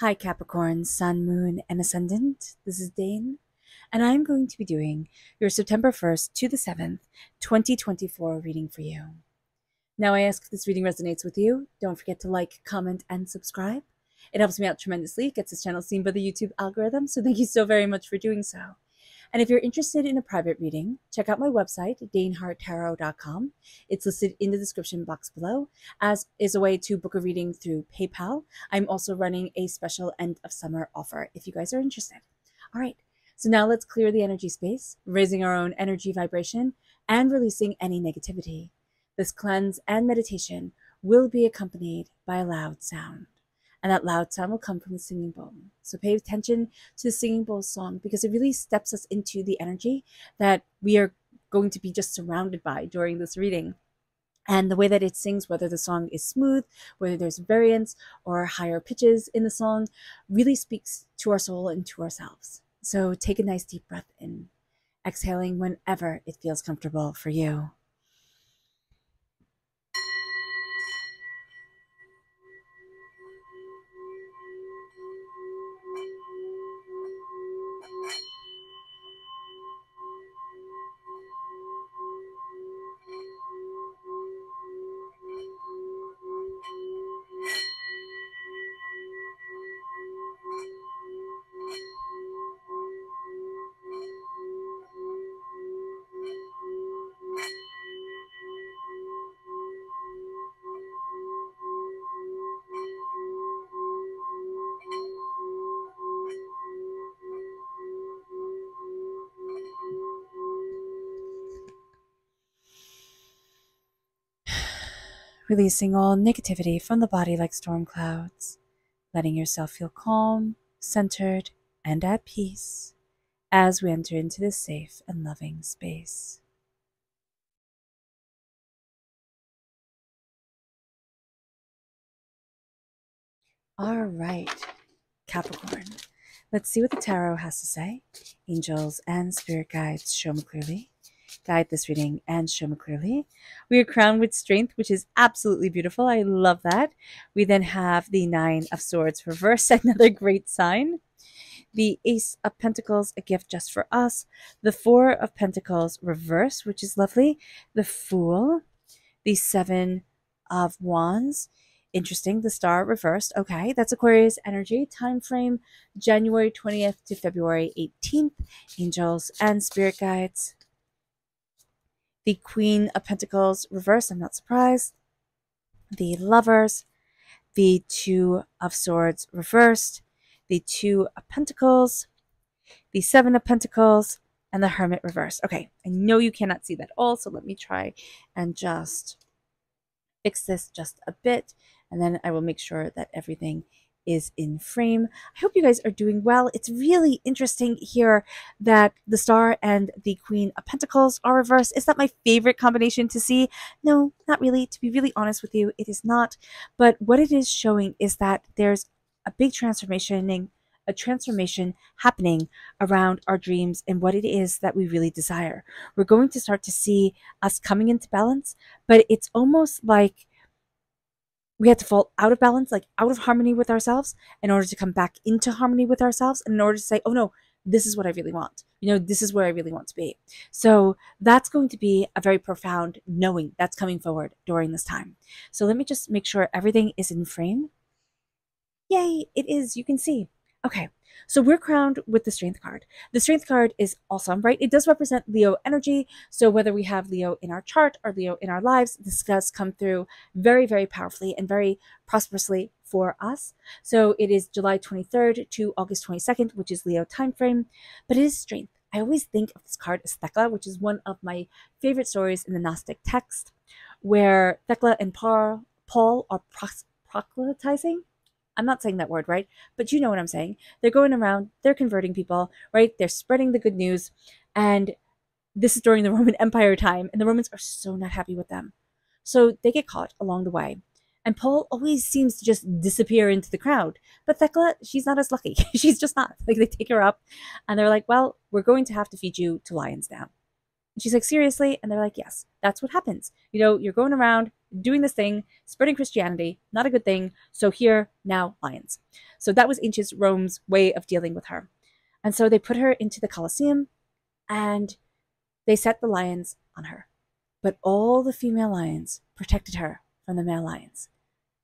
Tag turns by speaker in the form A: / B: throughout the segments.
A: Hi Capricorn, Sun, Moon, and Ascendant. This is Dane, and I'm going to be doing your September 1st to the 7th, 2024 reading for you. Now, I ask if this reading resonates with you. Don't forget to like, comment, and subscribe. It helps me out tremendously. It gets this channel seen by the YouTube algorithm, so thank you so very much for doing so. And if you're interested in a private reading, check out my website, daneharttarot.com. It's listed in the description box below, as is a way to book a reading through PayPal. I'm also running a special end of summer offer if you guys are interested. All right, so now let's clear the energy space, raising our own energy vibration and releasing any negativity. This cleanse and meditation will be accompanied by a loud sound. And that loud sound will come from the singing bowl. So pay attention to the singing bowl song because it really steps us into the energy that we are going to be just surrounded by during this reading. And the way that it sings, whether the song is smooth, whether there's variance or higher pitches in the song, really speaks to our soul and to ourselves. So take a nice deep breath in, exhaling whenever it feels comfortable for you. Releasing all negativity from the body like storm clouds, letting yourself feel calm, centered, and at peace as we enter into this safe and loving space. All right, Capricorn. Let's see what the tarot has to say. Angels and spirit guides, show me clearly. Guide this reading and show me clearly. We are crowned with strength, which is absolutely beautiful. I love that. We then have the Nine of Swords reversed, another great sign. The Ace of Pentacles, a gift just for us. The Four of Pentacles reversed, which is lovely. The Fool. The Seven of Wands. Interesting. The Star reversed. Okay, that's Aquarius energy. Time frame January 20th to February 18th. Angels and spirit guides. The Queen of Pentacles reversed. I'm not surprised. The Lovers. The Two of Swords reversed. The Two of Pentacles. The Seven of Pentacles. And the Hermit reversed. Okay, I know you cannot see that all, so let me try and just fix this just a bit. And then I will make sure that everything is in frame. I hope you guys are doing well. It's really interesting here that the Star and the Queen of Pentacles are reversed. Is that my favorite combination to see? No, not really. To be really honest with you, it is not. But what it is showing is that there's a big transformation happening around our dreams and what it is that we really desire. We're going to start to see us coming into balance, but it's almost like we had to fall out of balance, like out of harmony with ourselves in order to come back into harmony with ourselves and in order to say, oh no, this is what I really want. This is where I really want to be. So that's going to be a very profound knowing that's coming forward during this time. So let me just make sure everything is in frame. Yay, it is. You can see. Okay, so we're crowned with the Strength card. The Strength card is awesome, right? It does represent Leo energy. So whether we have Leo in our chart or Leo in our lives, this does come through very, very powerfully and very prosperously for us. So it is July 23rd to August 22nd, which is Leo time frame, but it is Strength. I always think of this card as Thecla, which is one of my favorite stories in the Gnostic text, where Thecla and Paul are proselytizing. I'm not saying that word right, but you know what I'm saying. They're going around, they're converting people, right? They're spreading the good news. And this is during the Roman Empire time, and the Romans are so not happy with them. So they get caught along the way. And Paul always seems to just disappear into the crowd. But Thecla, she's not as lucky. She's just not. Like, they take her up, and they're like, well, we're going to have to feed you to lions now. And she's like, seriously? And they're like, yes, that's what happens. You're going around, doing this thing, spreading Christianity, not a good thing. So here, now, lions. So that was ancient Rome's way of dealing with her. And so they put her into the Colosseum and they set the lions on her. But all the female lions protected her from the male lions.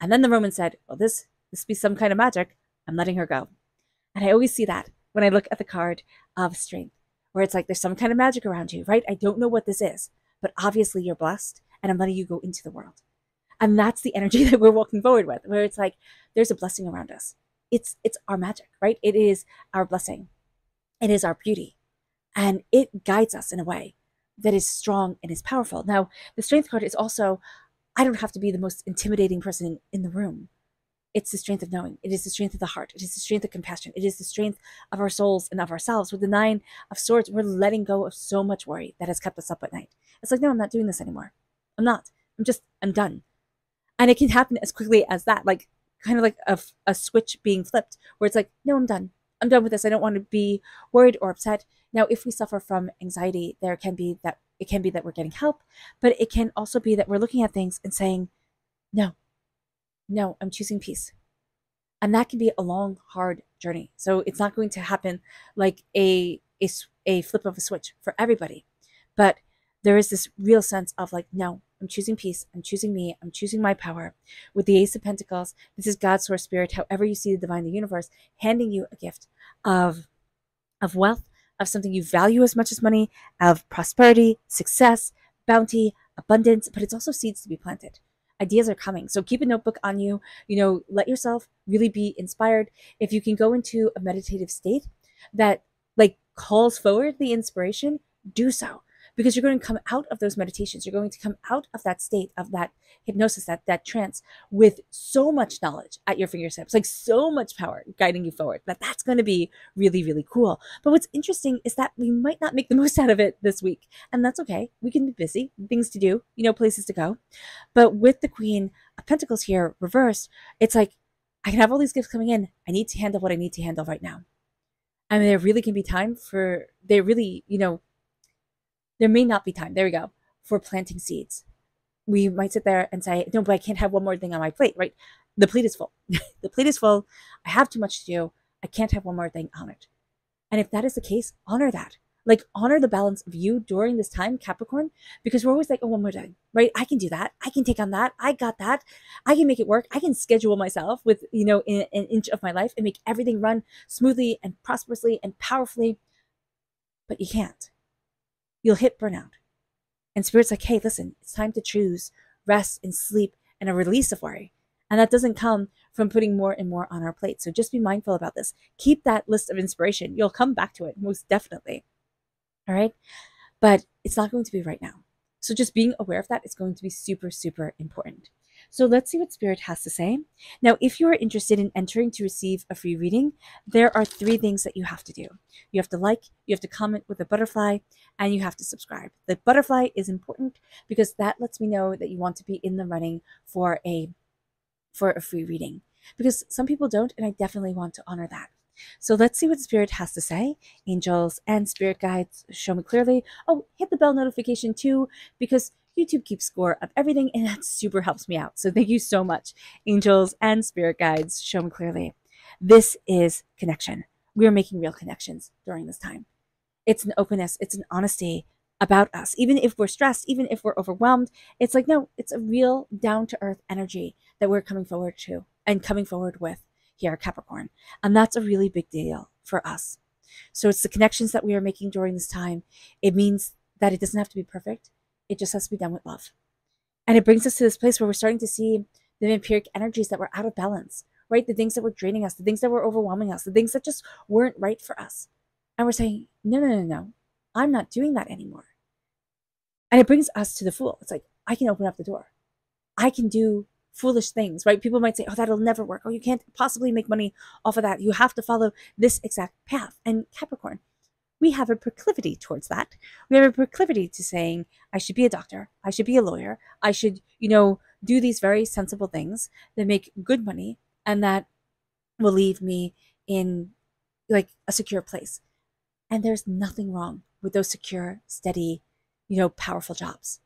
A: And then the Romans said, well, this be some kind of magic. I'm letting her go. And I always see that when I look at the card of strength, where it's like there's some kind of magic around you, right? I don't know what this is, but obviously you're blessed and I'm letting you go into the world. And that's the energy that we're walking forward with, where it's like there's a blessing around us. It's our magic, right? It is our blessing. It is our beauty. And it guides us in a way that is strong and is powerful. Now, the strength card is also, I don't have to be the most intimidating person in the room. It's the strength of knowing. It is the strength of the heart. It is the strength of compassion. It is the strength of our souls and of ourselves. With the 9 of Swords, we're letting go of so much worry that has kept us up at night. It's like, no, I'm not doing this anymore. I'm not. I'm done. And it can happen as quickly as that, like kind of like a switch being flipped, where it's like, no, I'm done. I'm done with this. I don't want to be worried or upset. Now, if we suffer from anxiety, it can be that we're getting help, but it can also be that we're looking at things and saying, no, I'm choosing peace. And that can be a long, hard journey. So it's not going to happen like a flip of a switch for everybody. But there is this real sense of like, no, I'm choosing peace. I'm choosing me. I'm choosing my power. With the Ace of Pentacles, this is God's source spirit, however you see the divine, the universe, handing you a gift of wealth, of something you value as much as money, of prosperity, success, bounty, abundance, but it's also seeds to be planted. Ideas are coming. So keep a notebook on you, let yourself really be inspired. If you can go into a meditative state that like calls forward the inspiration, do so. Because you're going to come out of those meditations. You're going to come out of that state, of that hypnosis, that trance, with so much knowledge at your fingertips, like so much power guiding you forward. That's going to be really, really cool. But what's interesting is that we might not make the most out of it this week. And that's okay. We can be busy, things to do, places to go. But with the Queen of Pentacles here reversed, it's like, I can have all these gifts coming in. I need to handle what I need to handle right now. And there really can be time for, there may not be time, there we go, for planting seeds. We might sit there and say, no, but I can't have one more thing on my plate, right? The plate is full. The plate is full. I have too much to do. I can't have one more thing on it. And if that is the case, honor that. Like, honor the balance of you during this time, Capricorn, because we're always like, oh, one more thing, right? I can do that. I can take on that. I got that. I can make it work. I can schedule myself with, in an inch of my life and make everything run smoothly and prosperously and powerfully. But you can't. You'll hit burnout. And Spirit's like, hey, listen, it's time to choose rest and sleep and a release of worry. And that doesn't come from putting more and more on our plate. So just be mindful about this. Keep that list of inspiration. You'll come back to it, most definitely. All right? But it's not going to be right now. So just being aware of that is going to be super, super important. So let's see what Spirit has to say. Now, if you are interested in entering to receive a free reading, there are 3 things that you have to do. You have to like, you have to comment with a butterfly, and you have to subscribe. The butterfly is important because that lets me know that you want to be in the running for a free reading. Because some people don't, and I definitely want to honor that. So let's see what Spirit has to say. Angels and spirit guides, show me clearly. Oh, hit the bell notification too, because YouTube keeps score of everything, and that super helps me out. So thank you so much. Angels and spirit guides, show me clearly. This is connection. We are making real connections during this time. It's an openness. It's an honesty about us. Even if we're stressed, even if we're overwhelmed, it's like, no, it's a real down-to-earth energy that we're coming forward to and coming forward with here at Capricorn. And that's a really big deal for us. So it's the connections that we are making during this time. It means that it doesn't have to be perfect. It just has to be done with love. And it brings us to this place where we're starting to see the vampiric energies that were out of balance, right? The things that were draining us, the things that were overwhelming us, the things that just weren't right for us. And we're saying, no, I'm not doing that anymore. And it brings us to the Fool. It's like, I can open up the door. I can do foolish things, right? People might say, oh, that'll never work. Oh, you can't possibly make money off of that. You have to follow this exact path. And Capricorn, we have a proclivity towards that. We have a proclivity to saying, I should be a doctor. I should be a lawyer. I should, do these very sensible things that make good money and that will leave me in like a secure place. And there's nothing wrong with those secure, steady, powerful jobs.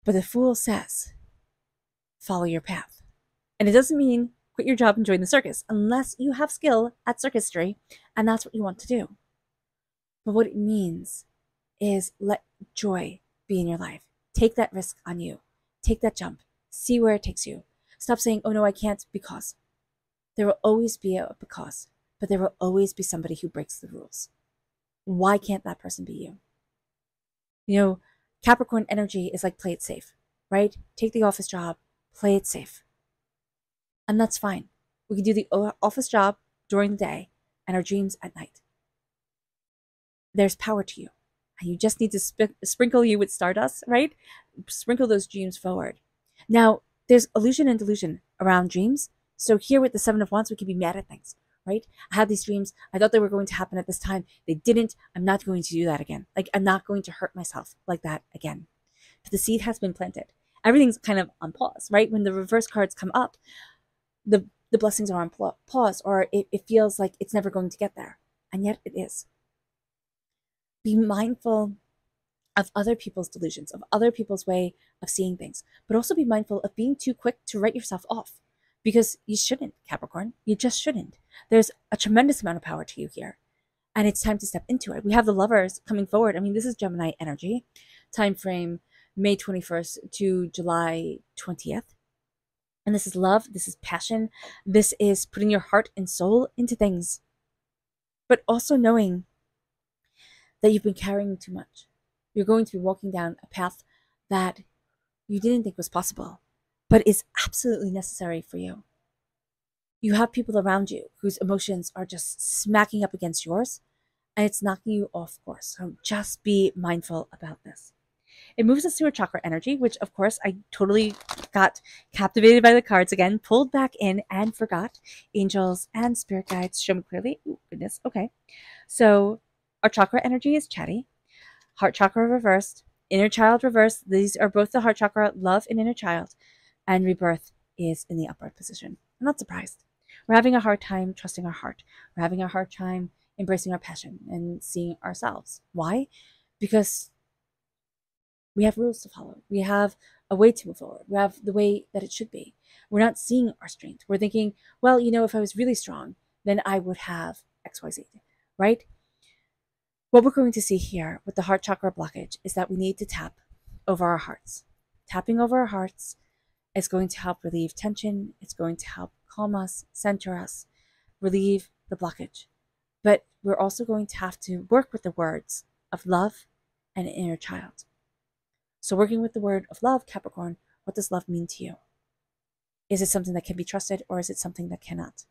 A: But the Fool says, follow your path. And it doesn't mean quit your job and join the circus, unless you have skill at circusry and that's what you want to do. But what it means is let joy be in your life. Take that risk on you. Take that jump. See where it takes you. Stop saying, oh no, I can't, because. There will always be a because, but there will always be somebody who breaks the rules. Why can't that person be you? You know, Capricorn energy is like play it safe, right? Take the office job, play it safe. And that's fine. We can do the office job during the day and our dreams at night. There's power to you. And you just need to sprinkle you with stardust, right? Sprinkle those dreams forward. Now, there's illusion and delusion around dreams. So here with the Seven of Wands, we can be mad at things, right? I had these dreams. I thought they were going to happen at this time. They didn't. I'm not going to do that again. Like, I'm not going to hurt myself like that again. But the seed has been planted. Everything's kind of on pause, right? When the reverse cards come up, the blessings are on pause, or it feels like it's never going to get there. And yet it is. Be mindful of other people's delusions, of other people's way of seeing things, but also be mindful of being too quick to write yourself off, because you shouldn't, Capricorn. You just shouldn't. There's a tremendous amount of power to you here, and it's time to step into it. We have the Lovers coming forward. I mean, this is Gemini energy, time frame May 21st to July 20th. And this is love, this is passion, this is putting your heart and soul into things, but also knowing that you've been carrying too much. You're going to be walking down a path that you didn't think was possible, but is absolutely necessary for you. You have people around you whose emotions are just smacking up against yours, and it's knocking you off course. So just be mindful about this. It moves us to a chakra energy, which of course I totally got captivated by the cards again, pulled back in and forgot. Angels and spirit guides show me clearly. Oh, goodness. Okay. So our chakra energy is chatty. Heart chakra reversed. Inner child reversed. These are both the heart chakra, love and inner child. And rebirth is in the upright position. I'm not surprised. We're having a hard time trusting our heart. We're having a hard time embracing our passion and seeing ourselves. Why? Because we have rules to follow. We have a way to move forward. We have the way that it should be. We're not seeing our strength. We're thinking, well, you know, if I was really strong, then I would have XYZ, right? What we're going to see here with the heart chakra blockage is that we need to tap over our hearts. Tapping over our hearts is going to help relieve tension. It's going to help calm us, center us, relieve the blockage. But we're also going to have to work with the words of love and inner child. So working with the word of love, Capricorn, what does love mean to you? Is it something that can be trusted, or is it something that cannot?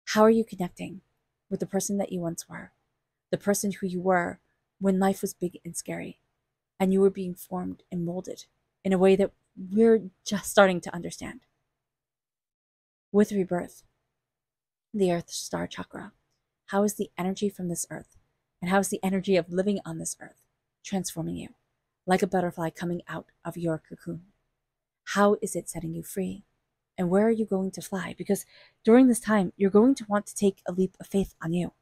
A: How are you connecting with the person that you once were? The person who you were when life was big and scary, and you were being formed and molded in a way that we're just starting to understand. With rebirth, the Earth Star Chakra, how is the energy from this earth, and how is the energy of living on this earth transforming you? Like a butterfly coming out of your cocoon. How is it setting you free? And where are you going to fly? Because during this time, you're going to want to take a leap of faith on you.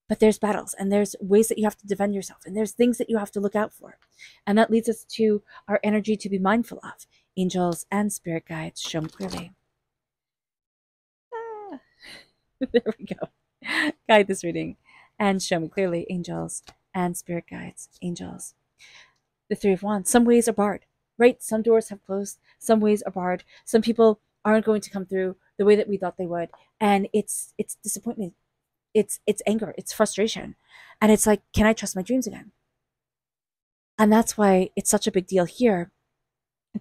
A: But there's battles, and there's ways that you have to defend yourself, and there's things that you have to look out for. And that leads us to our energy to be mindful of. Angels and spirit guides show me clearly. There we go. Guide this reading and show me clearly, angels and spirit guides, angels. The Three of Wands. Some ways are barred, right? Some doors have closed. Some ways are barred. Some people aren't going to come through the way that we thought they would. And it's disappointment. It's anger. It's frustration. And it's like, can I trust my dreams again? And that's why it's such a big deal here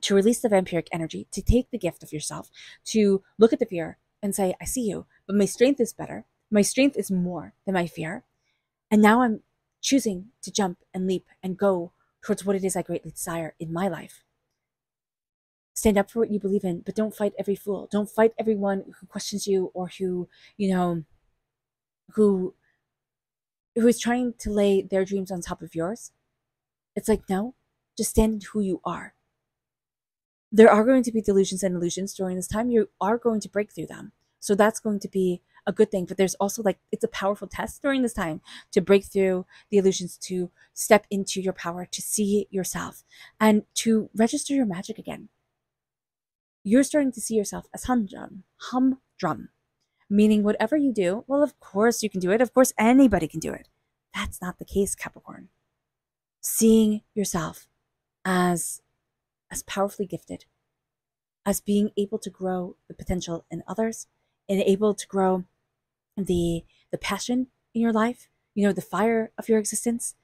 A: to release the vampiric energy, to take the gift of yourself, to look at the fear and say, I see you, but my strength is better. My strength is more than my fear. And now I'm choosing to jump and leap and go towards what it is I greatly desire in my life. Stand up for what you believe in, but don't fight every fool. Don't fight everyone who questions you, or who, who is trying to lay their dreams on top of yours. It's like, no, just stand in who you are. There are going to be delusions and illusions during this time. You are going to break through them. So that's going to be a good thing, but there's also like, it's a powerful test during this time to break through the illusions, to step into your power, to see yourself, and to register your magic again. You're starting to see yourself as humdrum, meaning whatever you do, well, of course you can do it. Of course anybody can do it. That's not the case, Capricorn. Seeing yourself as powerfully gifted, as being able to grow the potential in others, and able to grow the passion in your life, the fire of your existence,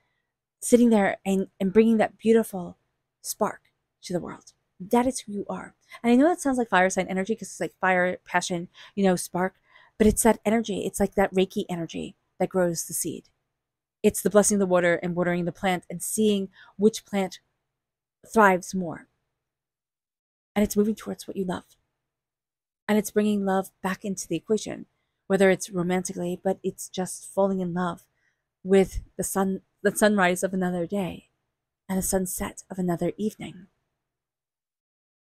A: sitting there and bringing that beautiful spark to the world. That is who you are. And I know that sounds like fire sign energy because it's like fire, passion, spark, but it's that energy. It's like that Reiki energy that grows the seed. It's the blessing the water and watering the plant and seeing which plant thrives more. And it's moving towards what you love. And it's bringing love back into the equation, whether it's romantically, but it's just falling in love with the sunrise of another day and the sunset of another evening.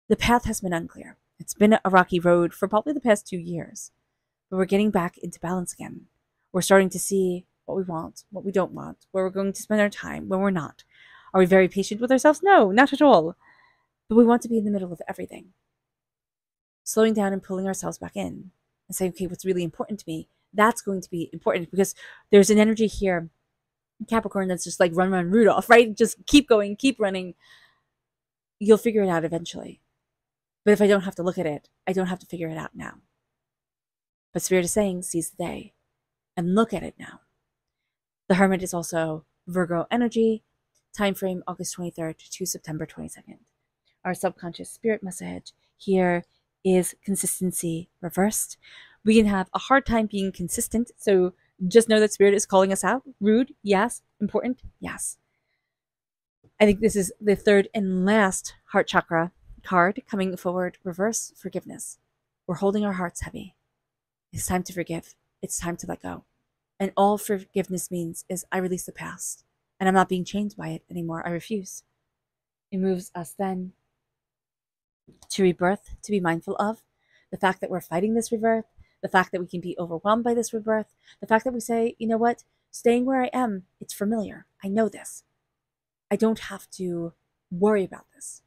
A: The path has been unclear. It's been a rocky road for probably the past 2 years, but we're getting back into balance again. We're starting to see what we want, what we don't want, where we're going to spend our time, when we're not. Are we very patient with ourselves? No, not at all. But we want to be in the middle of everything. Slowing down and pulling ourselves back in and saying, okay, what's really important to me? That's going to be important because there's an energy here in Capricorn that's just like run, Rudolph, right? Just keep going, keep running. You'll figure it out eventually. But if I don't have to look at it, I don't have to figure it out now. But Spirit is saying, seize the day and look at it now. The Hermit is also Virgo energy, time frame August 23rd to September 22nd. Our subconscious spirit message here is consistency reversed. We can have a hard time being consistent, so just know that Spirit is calling us out. Rude, yes. Important, yes. I think this is the third and last heart chakra card coming forward. Reverse forgiveness. We're holding our hearts heavy. It's time to forgive. It's time to let go. And all forgiveness means is I release the past and I'm not being chained by it anymore. I refuse. It moves us then to rebirth, to be mindful of the fact that we're fighting this rebirth, the fact that we can be overwhelmed by this rebirth, the fact that we say, you know what, staying where I am, it's familiar. I know this. I don't have to worry about this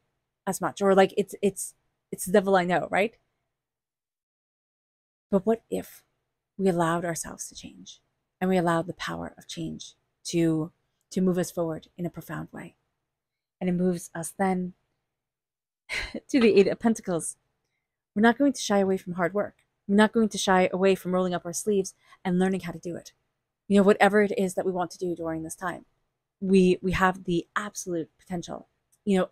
A: as much, or like it's the devil I know, right? But what if we allowed ourselves to change and we allowed the power of change to move us forward in a profound way? And it moves us then to the Eight of Pentacles. We're not going to shy away from hard work. We're not going to shy away from rolling up our sleeves and learning how to do it. Whatever it is that we want to do during this time, we have the absolute potential,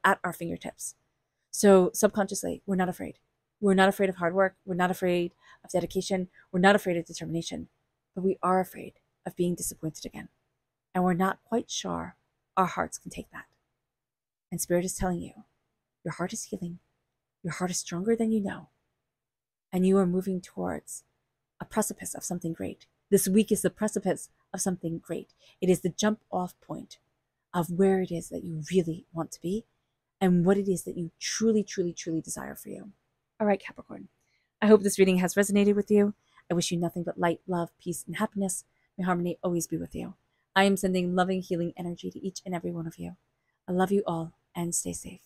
A: at our fingertips. So subconsciously, we're not afraid. We're not afraid of hard work. We're not afraid of dedication. We're not afraid of determination. But we are afraid of being disappointed again. And we're not quite sure our hearts can take that. And Spirit is telling you, your heart is healing. Your heart is stronger than you know. And you are moving towards a precipice of something great. This week is the precipice of something great. It is the jump off point of where it is that you really want to be and what it is that you truly, truly, truly desire for you. All right, Capricorn. I hope this reading has resonated with you. I wish you nothing but light, love, peace, and happiness. May harmony always be with you. I am sending loving, healing energy to each and every one of you. I love you all and stay safe.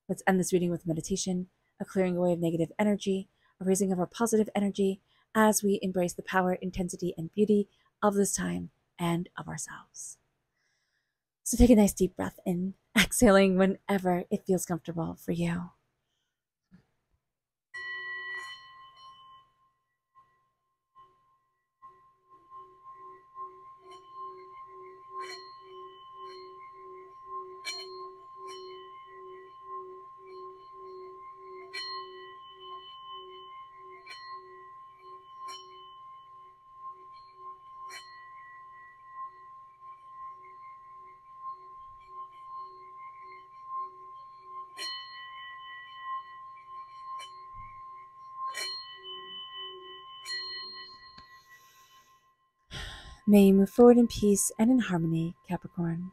A: Let's end this reading with meditation, a clearing away of negative energy, a raising of our positive energy as we embrace the power, intensity, and beauty of this time and of ourselves. So take a nice deep breath in, exhaling whenever it feels comfortable for you. May you move forward in peace and in harmony, Capricorn.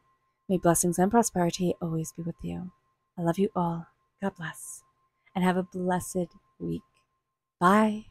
A: May blessings and prosperity always be with you. I love you all. God bless. And have a blessed week. Bye.